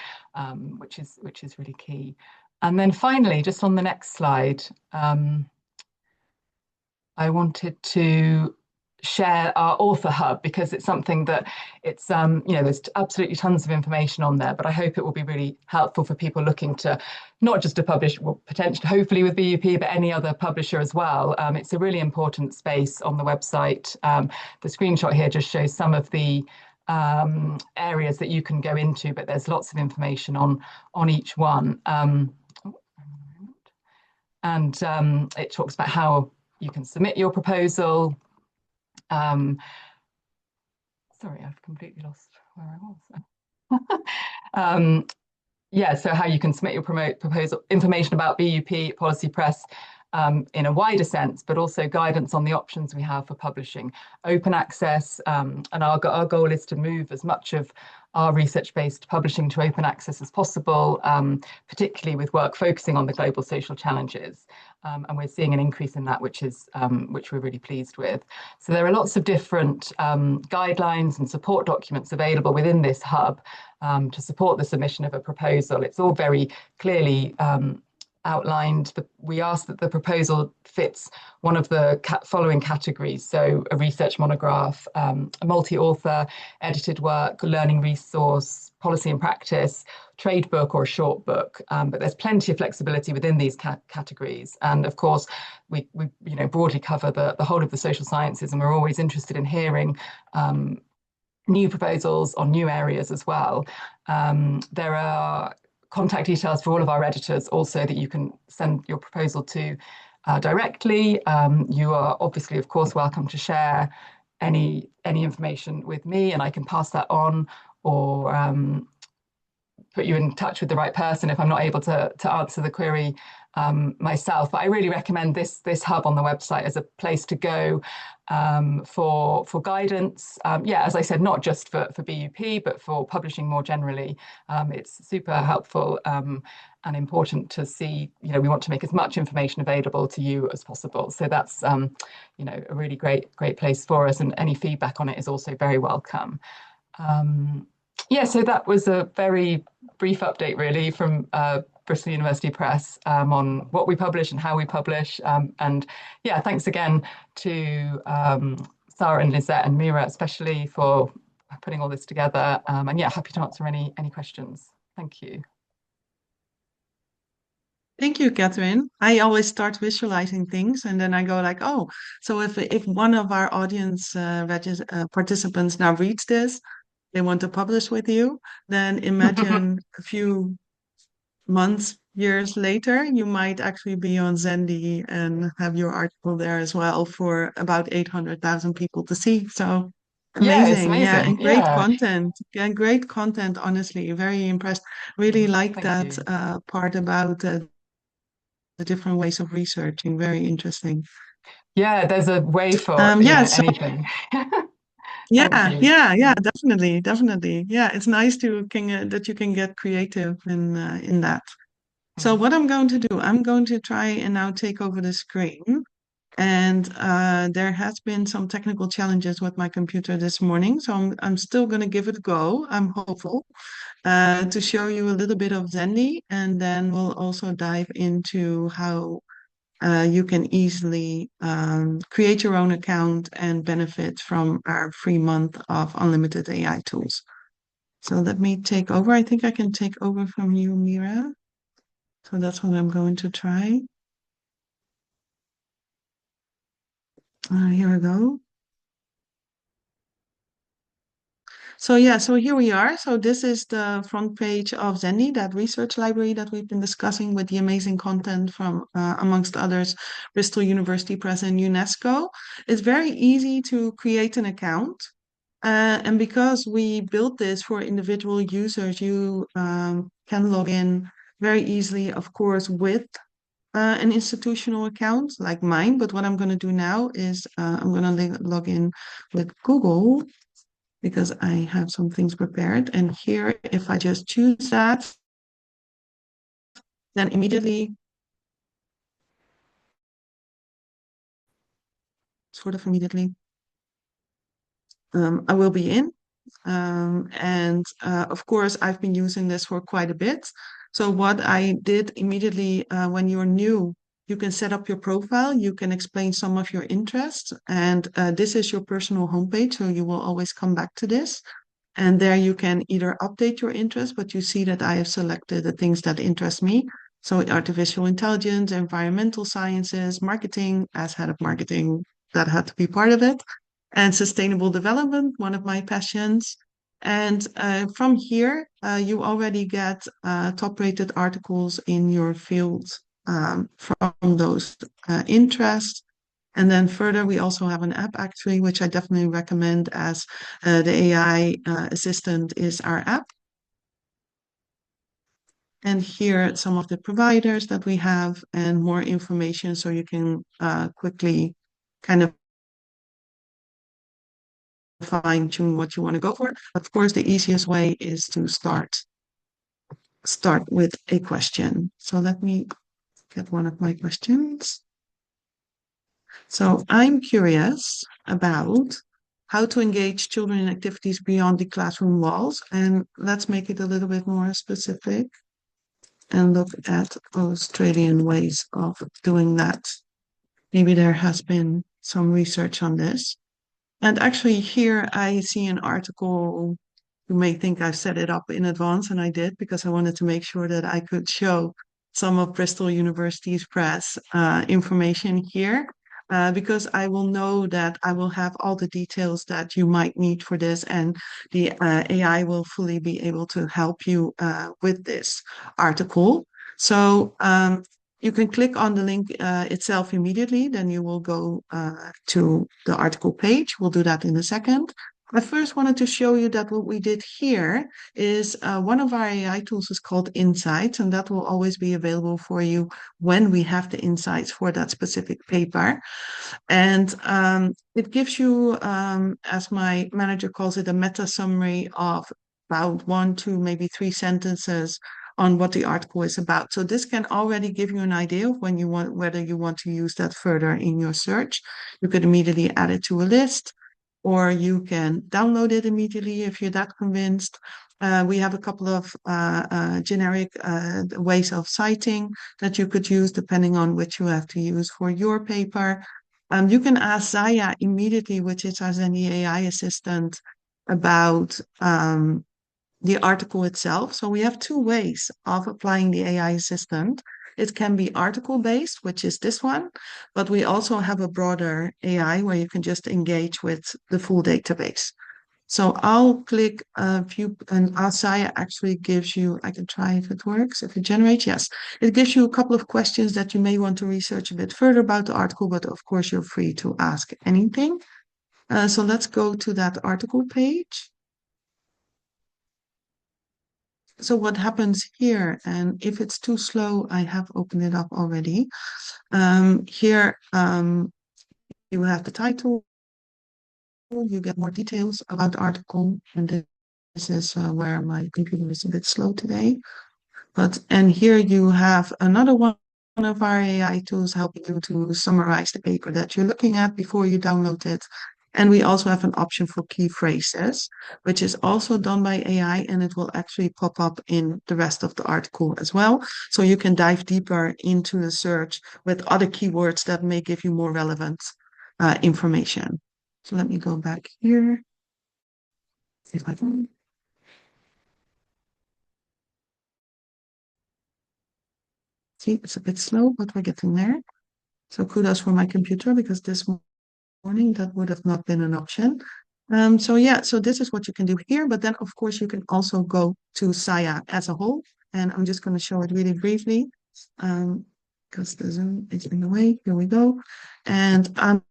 which is really key. And then finally, just on the next slide, I wanted to share our author hub because it's something that it's there's absolutely tons of information on there, but I hope it will be really helpful for people looking to not just to publish, well, potentially hopefully with BUP, but any other publisher as well. It's a really important space on the website. The screenshot here just shows some of the areas that you can go into, but there's lots of information on each one. And it talks about how you can submit your proposal. Sorry, I've completely lost where I was. Yeah, so how you can submit your proposal, information about BUP, Policy Press in a wider sense, but also guidance on the options we have for publishing open access. And our goal is to move as much of our research-based publishing to open access as possible, particularly with work focusing on the global social challenges. And we're seeing an increase in that, which we're really pleased with. So there are lots of different guidelines and support documents available within this hub to support the submission of a proposal. It's all very clearly outlined. We ask that the proposal fits one of the following categories. So a research monograph, a multi-author edited work, learning resource, policy and practice, trade book or a short book. But there's plenty of flexibility within these categories. And of course, we broadly cover the whole of the social sciences, and we're always interested in hearing new proposals on new areas as well. There are contact details for all of our editors also that you can send your proposal to directly. You are obviously, of course, welcome to share any information with me, and I can pass that on or put you in touch with the right person if I'm not able to answer the query myself. But I really recommend this hub on the website as a place to go for guidance. Yeah, as I said, not just for BUP, but for publishing more generally. It's super helpful and important to see. We want to make as much information available to you as possible. So that's a really great place for us, and any feedback on it is also very welcome. Yeah, so that was a very brief update, really, from Bristol University Press on what we publish and how we publish. And yeah, thanks again to Sara and Lisette and Mira, especially for putting all this together. And yeah, happy to answer any questions. Thank you. Thank you, Catherine. I always start visualizing things and then I go like, oh, so if one of our audience participants now reads this, they want to publish with you, then imagine a few months, years later, you might actually be on Zendy and have your article there as well for about 800,000 people to see. So Yeah, it's amazing. Yeah, amazing. and great Yeah. content. Yeah, great content, honestly. Very impressed. Really like Thank that you. part about the different ways of researching. Very interesting. Yeah, there's a way for Yeah, so anything. Thank yeah, you. yeah, definitely, definitely. Yeah, it's nice that you can get creative in that. So what I'm going to do, I'm going to try and now take over the screen. And there has been some technical challenges with my computer this morning, so I'm still going to give it a go. I'm hopeful to show you a little bit of Zendy, and then we'll also dive into how you can easily create your own account and benefit from our free month of unlimited AI tools. So let me take over. I think I can take over from you, Mira. So that's what I'm going to try. Here we go. So yeah, so here we are. So this is the front page of Zendy, that research library that we've been discussing with the amazing content from, amongst others, Bristol University Press and UNESCO. It's very easy to create an account. And because we built this for individual users, you can log in very easily, of course, with an institutional account like mine. But what I'm going to do now is I'm going to log in with Google because I have some things prepared. And here, if I just choose that, then immediately, sort of immediately, I will be in. And of course, I've been using this for quite a bit. So what I did immediately when you're new, you can set up your profile, you can explain some of your interests, and this is your personal homepage, so you will always come back to this. And there you can either update your interest, but you see that I have selected the things that interest me. So artificial intelligence, environmental sciences, marketing, as head of marketing, that had to be part of it, and sustainable development, one of my passions. And from here, you already get top-rated articles in your field from those interests. And then further, we also have an app actually, which I definitely recommend, as the AI assistant is our app. And here are some of the providers that we have and more information so you can quickly kind of fine tune what you want to go for. Of course, the easiest way is to start with a question. So let me get one of my questions. So I'm curious about how to engage children in activities beyond the classroom walls. And let's make it a little bit more specific and look at Australian ways of doing that. Maybe there has been some research on this. And actually, here I see an article. You may think I've set it up in advance, and I did because I wanted to make sure that I could show some of Bristol University's press information here. Because I will know that I will have all the details that you might need for this, and the AI will fully be able to help you with this article. So you can click on the link itself immediately, then you will go to the article page. We'll do that in a second. I first wanted to show you that what we did here is one of our AI tools is called Insights, and that will always be available for you when we have the insights for that specific paper. And it gives you, as my manager calls it, a meta summary of about 1, 2, maybe 3 sentences on what the article is about. So this can already give you an idea of when you want, whether you want to use that further in your search. You could immediately add it to a list, or you can download it immediately if you're that convinced. We have a couple of generic ways of citing that you could use depending on which you have to use for your paper. You can ask ZAIA immediately, which is our Zendy AI Assistant, about the article itself. So we have 2 ways of applying the AI assistant. It can be article-based, which is this one, but we also have a broader AI where you can just engage with the full database. So I'll click a few, and ZAIA actually gives you, I can try if it works, if it generates, yes. It gives you a couple of questions that you may want to research a bit further about the article, but of course you're free to ask anything. So let's go to that article page. So what happens here, and if it's too slow, I have opened it up already. Here you have the title, you get more details about the article, and this is where my computer is a bit slow today. And here you have another one of our AI tools helping you to summarize the paper that you're looking at before you download it. And we also have an option for key phrases, which is also done by AI, and it will actually pop up in the rest of the article as well. So you can dive deeper into the search with other keywords that may give you more relevant information. So let me go back here. If I can. See, it's a bit slow, but we're getting there. So kudos for my computer, because this morning that would have not been an option. So this is what you can do here, but then of course you can also go to ZAIA as a whole, and I'm just going to show it really briefly, because the Zoom is in the way. Here we go, and I'm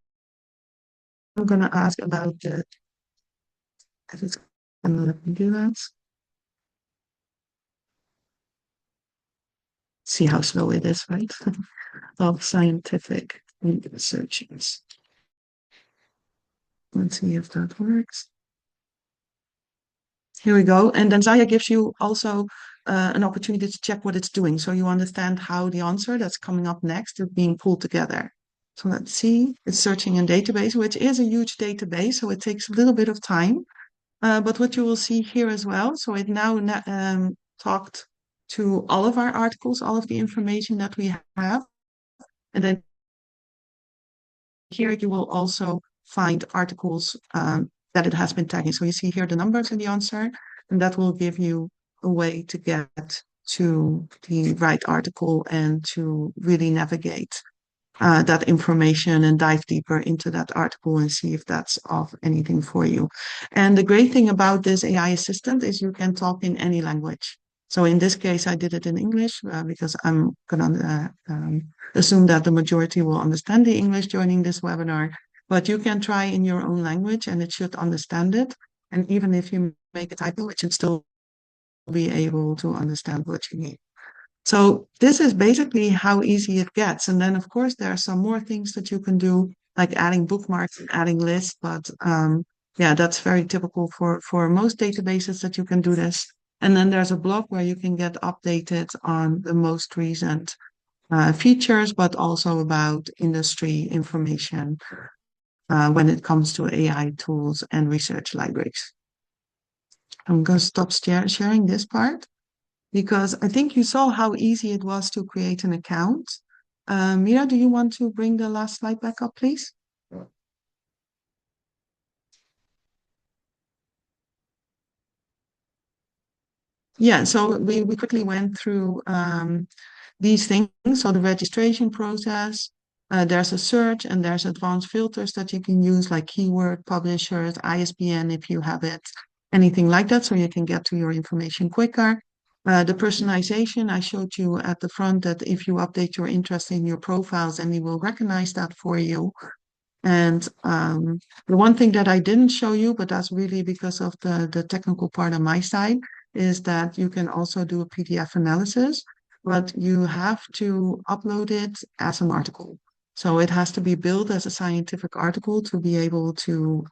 going to ask about the. If it's going to let me do that. See how slow it is, right? Of scientific searches. Let's see if that works. Here we go. And then ZAIA gives you also an opportunity to check what it's doing. So you understand how the answer that's coming up next is being pulled together. So let's see, it's searching in database, which is a huge database. So it takes a little bit of time. But what you will see here as well, so it now talked to all of our articles, all of the information that we have. And then here you will also find articles that it has been tagging. So you see here the numbers in the answer, and that will give you a way to get to the right article and to really navigate that information and dive deeper into that article and see if that's of anything for you. And the great thing about this AI assistant is you can talk in any language. So in this case, I did it in English because I'm going to assume that the majority will understand the English joining this webinar. But you can try in your own language and it should understand it. And even if you make a typo, it should still be able to understand what you need. So this is basically how easy it gets. And then, of course, there are some more things that you can do, like adding bookmarks and adding lists. But yeah, that's very typical for most databases that you can do this. And then there's a blog where you can get updated on the most recent features, but also about industry information when it comes to AI tools and research libraries. I'm going to stop sharing this part, because I think you saw how easy it was to create an account. Mira, do you want to bring the last slide back up, please? Yeah, so we quickly went through these things. So the registration process, there's a search and there's advanced filters that you can use, like keyword, publishers, ISBN if you have it, anything like that, so you can get to your information quicker. The personalization, I showed you at the front that if you update your interest in your profiles, and it will recognize that for you. And the one thing that I didn't show you, but that's really because of the technical part on my side, is that you can also do a PDF analysis, but you have to upload it as an article. So it has to be built as a scientific article to be able to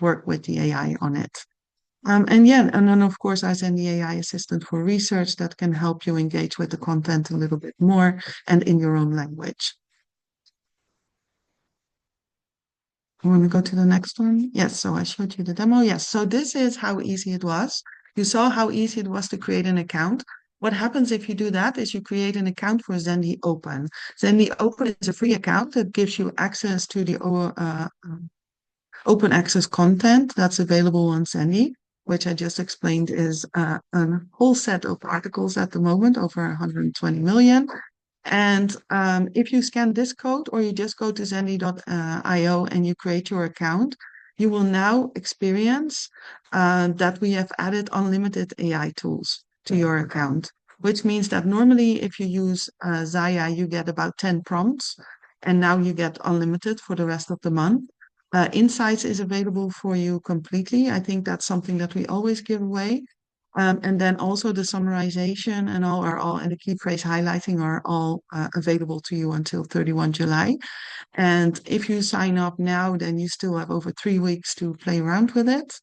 work with the AI on it. And yeah, and then of course I send the AI assistant for research that can help you engage with the content a little bit more and in your own language. You want to go to the next one? Yes, so I showed you the demo. Yes, so this is how easy it was. You saw how easy it was to create an account. What happens if you do that is you create an account for Zendy Open. Zendy Open is a free account that gives you access to the open access content that's available on Zendy, which I just explained is a whole set of articles at the moment, over 120 million. And if you scan this code or you just go to zendy.io and you create your account, you will now experience that we have added unlimited AI tools to your account, which means that normally if you use ZAIA, you get about 10 prompts, and now you get unlimited for the rest of the month. Insights is available for you completely. I think that's something that we always give away. And then also the summarization and and the key phrase highlighting are all available to you until 31 July. And if you sign up now, then you still have over 3 weeks to play around with it.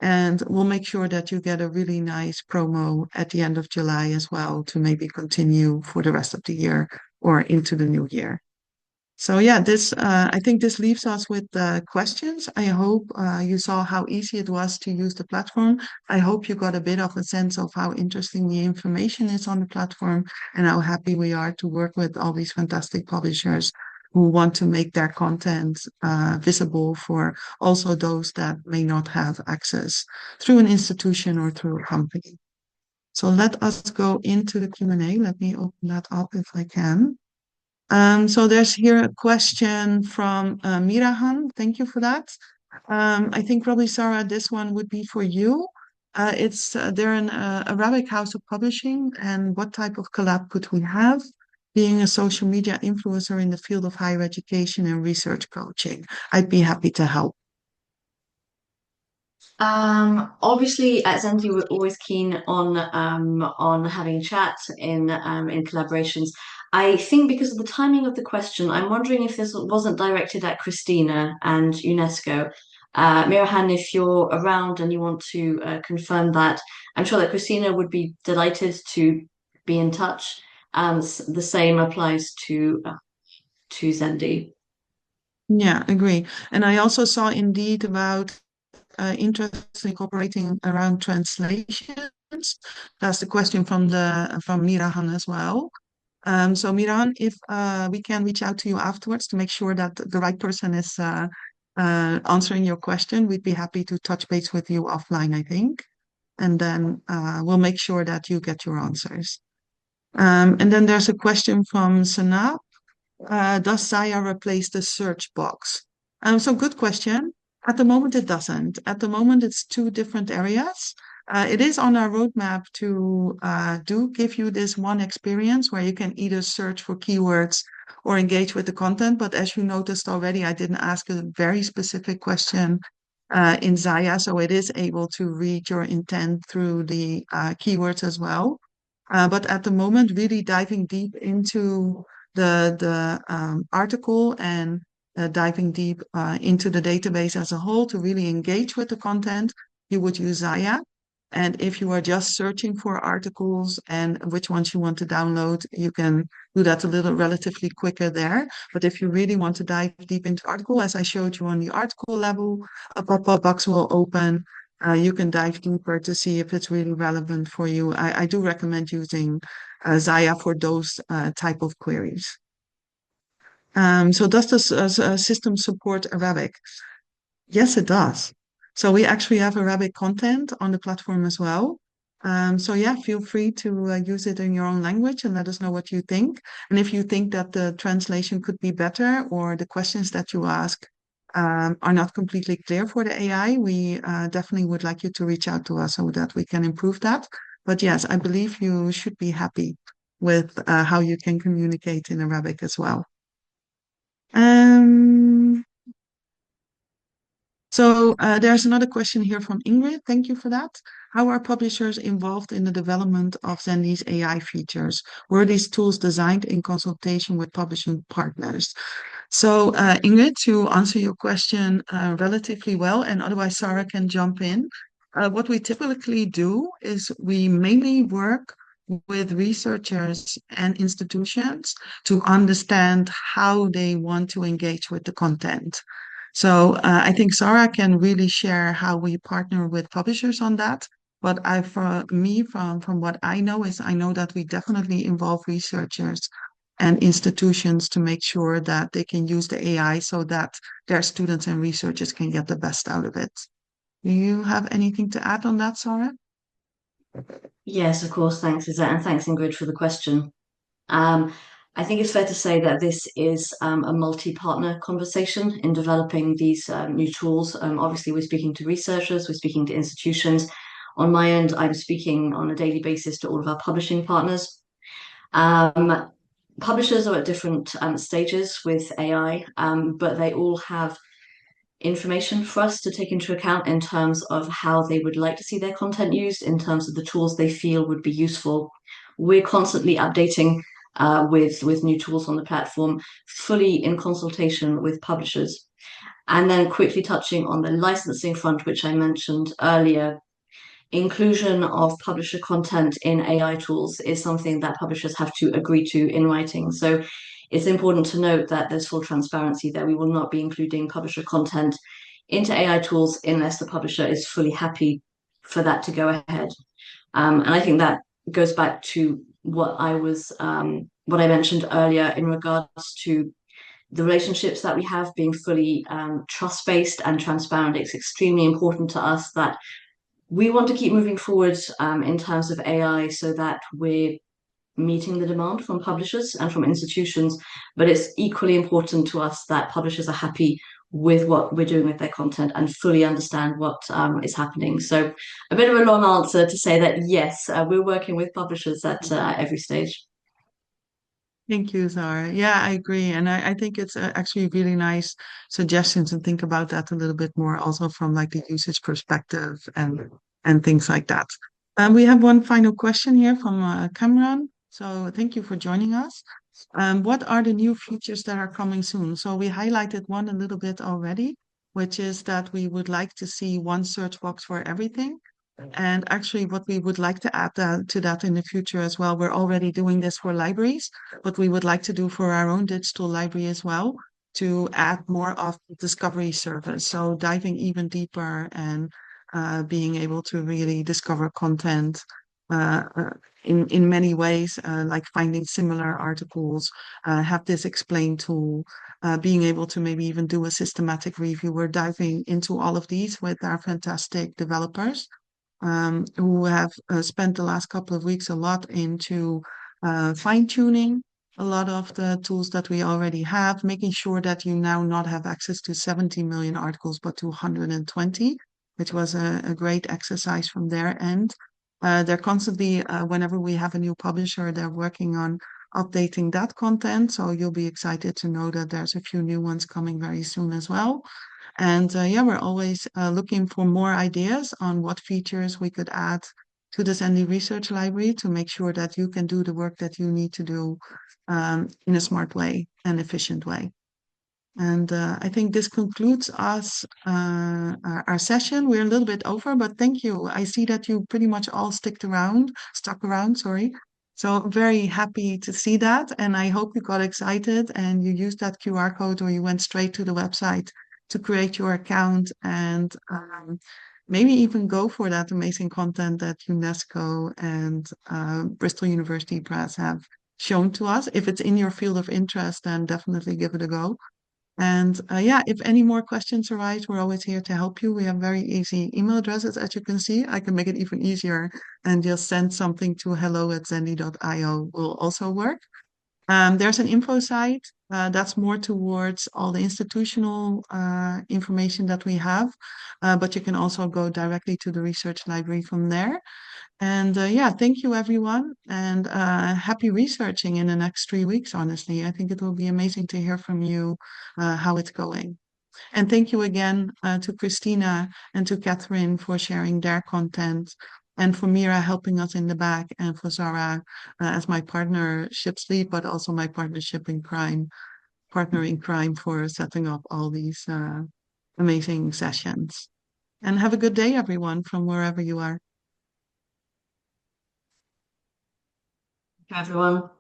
And we'll make sure that you get a really nice promo at the end of July as well to maybe continue for the rest of the year or into the new year. So yeah, I think this leaves us with questions. I hope you saw how easy it was to use the platform. I hope you got a bit of a sense of how interesting the information is on the platform and how happy we are to work with all these fantastic publishers who want to make their content visible for also those that may not have access through an institution or through a company. So let us go into the Q&A. Let me open that up if I can. So there's here a question from Mirahan. Thank you for that. I think probably Sara, this one would be for you. They're an Arabic house of publishing, and what type of collab could we have? Being a social media influencer in the field of higher education and research coaching, I'd be happy to help. Obviously at Zendy we're always keen on having chats in collaborations. I think because of the timing of the question, I'm wondering if this wasn't directed at Cristina and UNESCO. Mirahan, if you're around and you want to confirm that, I'm sure that Cristina would be delighted to be in touch. The same applies to Zendy. Yeah, agree. And I also saw indeed about interest in cooperating around translations. That's the question from Mirahan as well. So Miran, if we can reach out to you afterwards to make sure that the right person is answering your question, we'd be happy to touch base with you offline, I think. And then we'll make sure that you get your answers. And then there's a question from Sanab. Does ZAIA replace the search box? So good question. At the moment, it doesn't. At the moment, it's two different areas. It is on our roadmap to do give you this one experience where you can either search for keywords or engage with the content. But as you noticed already, I didn't ask a very specific question in ZAIA, so it is able to read your intent through the keywords as well. But at the moment, really diving deep into the article and diving deep into the database as a whole to really engage with the content, you would use ZAIA. And if you are just searching for articles and which ones you want to download, you can do that a little relatively quicker there. But if you really want to dive deep into article, as I showed you on the article level, a pop-up box will open. You can dive deeper to see if it's really relevant for you. I do recommend using ZAIA for those type of queries. So does this system support Arabic? Yes, it does. So we actually have Arabic content on the platform as well. So yeah, feel free to use it in your own language and let us know what you think. And if you think that the translation could be better or the questions that you ask are not completely clear for the AI, we definitely would like you to reach out to us so that we can improve that. But yes, I believe you should be happy with how you can communicate in Arabic as well. So there's another question here from Ingrid. Thank you for that. How are publishers involved in the development of Zendy's AI features? Were these tools designed in consultation with publishing partners? So Ingrid, to answer your question relatively well, and otherwise Sara can jump in. What we typically do is we mainly work with researchers and institutions to understand how they want to engage with the content. So I think Sara can really share how we partner with publishers on that. But from what I know is I know that we definitely involve researchers and institutions to make sure that they can use the AI so that their students and researchers can get the best out of it. Do you have anything to add on that, Sara? Yes, of course. Thanks, Lisette, and thanks, Ingrid, for the question. Um, I think it's fair to say that this is a multi-partner conversation in developing these new tools. Obviously, we're speaking to researchers, we're speaking to institutions. On my end, I'm speaking on a daily basis to all of our publishing partners. Publishers are at different stages with AI, but they all have information for us to take into account in terms of how they would like to see their content used, in terms of the tools they feel would be useful. We're constantly updating with new tools on the platform, fully in consultation with publishers. And then quickly touching on the licensing front, which I mentioned earlier, inclusion of publisher content in AI tools is something that publishers have to agree to in writing. So it's important to note that there's full transparency that we will not be including publisher content into AI tools unless the publisher is fully happy for that to go ahead. And I think that goes back to what I mentioned earlier in regards to the relationships that we have being fully trust-based and transparent. It's extremely important to us that we want to keep moving forward in terms of AI so that we're meeting the demand from publishers and from institutions, but it's equally important to us that publishers are happy with what we're doing with their content and fully understand what is happening. So a bit of a long answer to say that yes, we're working with publishers at every stage. Thank you, Sara. Yeah, I agree. And I think it's actually a really nice suggestion to think about that a little bit more, also from like the usage perspective and things like that. We have one final question here from Cameron. So thank you for joining us. What are the new features that are coming soon? So we highlighted one a little bit already, which is that we would like to see one search box for everything. And actually, what we would like to add to that in the future as well, we're already doing this for libraries, but we would like to do for our own digital library as well, to add more of the discovery service. So diving even deeper and being able to really discover content in many ways, like finding similar articles, have this explain tool, being able to maybe even do a systematic review. We're diving into all of these with our fantastic developers who have spent the last couple of weeks a lot into fine-tuning a lot of the tools that we already have, making sure that you now not have access to 70 million articles, but to 120, which was a great exercise from their end. They're constantly, whenever we have a new publisher, they're working on updating that content. So you'll be excited to know that there's a few new ones coming very soon as well. And yeah, we're always looking for more ideas on what features we could add to the Zendy Research Library to make sure that you can do the work that you need to do in a smart way and efficient way. And I think this concludes our session. We're a little bit over, but thank you. I see that you pretty much all stuck around, sorry. So very happy to see that. And I hope you got excited and you used that QR code or you went straight to the website to create your account and maybe even go for that amazing content that UNESCO and Bristol University Press have shown to us. If it's in your field of interest, then definitely give it a go. And yeah, if any more questions arise, we're always here to help you. We have very easy email addresses, as you can see. I can make it even easier and just send something to hello@zendy.io will also work. There's an info site that's more towards all the institutional information that we have, but you can also go directly to the research library from there. And yeah, thank you everyone, and happy researching in the next 3 weeks, honestly. I think it will be amazing to hear from you how it's going. And thank you again to Cristina and to Catherine for sharing their content, and for Mira helping us in the back, and for Sara as my partnership lead, but also my partner in crime for setting up all these amazing sessions. And have a good day, everyone, from wherever you are. Everyone.